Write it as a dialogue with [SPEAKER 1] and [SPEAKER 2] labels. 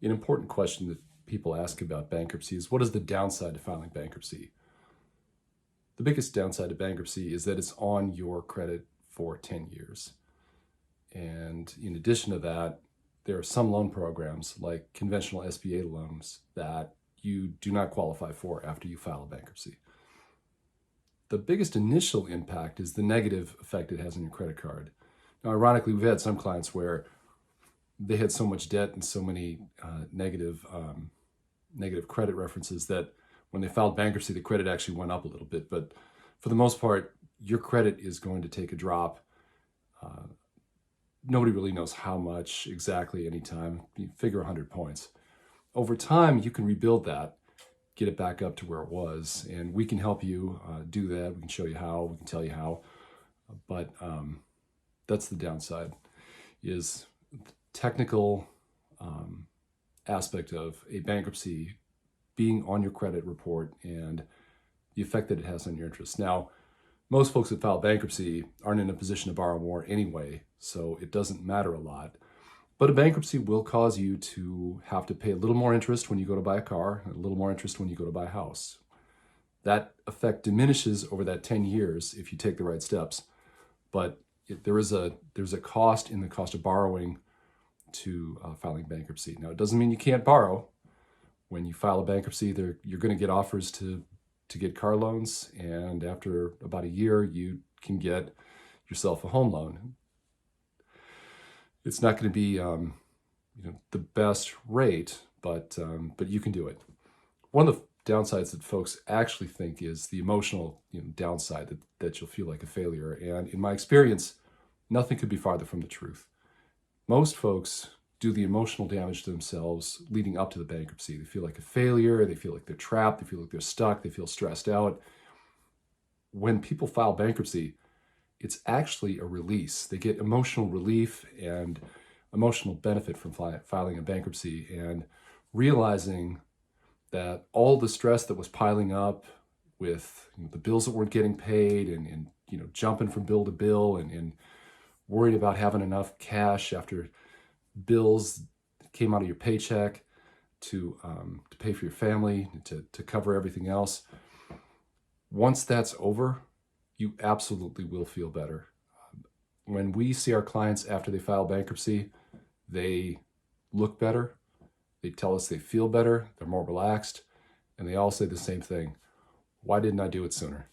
[SPEAKER 1] An important question that people ask about bankruptcy is, what is the downside to filing bankruptcy? The biggest downside to bankruptcy is that it's on your credit for 10 years. And in addition to that, there are some loan programs like conventional SBA loans that you do not qualify for after you file a bankruptcy. The biggest initial impact is the negative effect it has on your credit card. Now, ironically, we've had some clients where they had so much debt and so many negative credit references that when they filed bankruptcy, the credit actually went up a little bit. But for the most part, your credit is going to take a drop. Nobody really knows how much exactly anytime. You figure 100 points. Over time, you can rebuild that, get it back up to where it was, and we can help you do that. We can show you how, we can tell you how, but that's the downside, is the technical aspect of a bankruptcy being on your credit report and the effect that it has on your interest. Now, most folks that file bankruptcy aren't in a position to borrow more anyway, so it doesn't matter a lot. But a bankruptcy will cause you to have to pay a little more interest when you go to buy a car, a little more interest when you go to buy a house. That effect diminishes over that 10 years if you take the right steps. But there's a cost in the cost of borrowing to filing bankruptcy. Now, it doesn't mean you can't borrow. When you file a bankruptcy, you're going to get offers to get car loans, and after about a year, you can get yourself a home loan. It's not going to be the best rate, but you can do it. One of the downsides that folks actually think is the emotional downside, that you'll feel like a failure. And in my experience, nothing could be farther from the truth. Most folks do the emotional damage to themselves leading up to the bankruptcy. They feel like a failure, they feel like they're trapped, they feel like they're stuck, they feel stressed out. When people file bankruptcy, it's actually a release. They get emotional relief and emotional benefit from filing a bankruptcy, and realizing that all the stress that was piling up with the bills that weren't getting paid and jumping from bill to bill and worried about having enough cash after bills came out of your paycheck to pay for your family, to cover everything else. Once that's over, you absolutely will feel better. When we see our clients after they file bankruptcy, they look better, they tell us they feel better, they're more relaxed, and they all say the same thing: why didn't I do it sooner?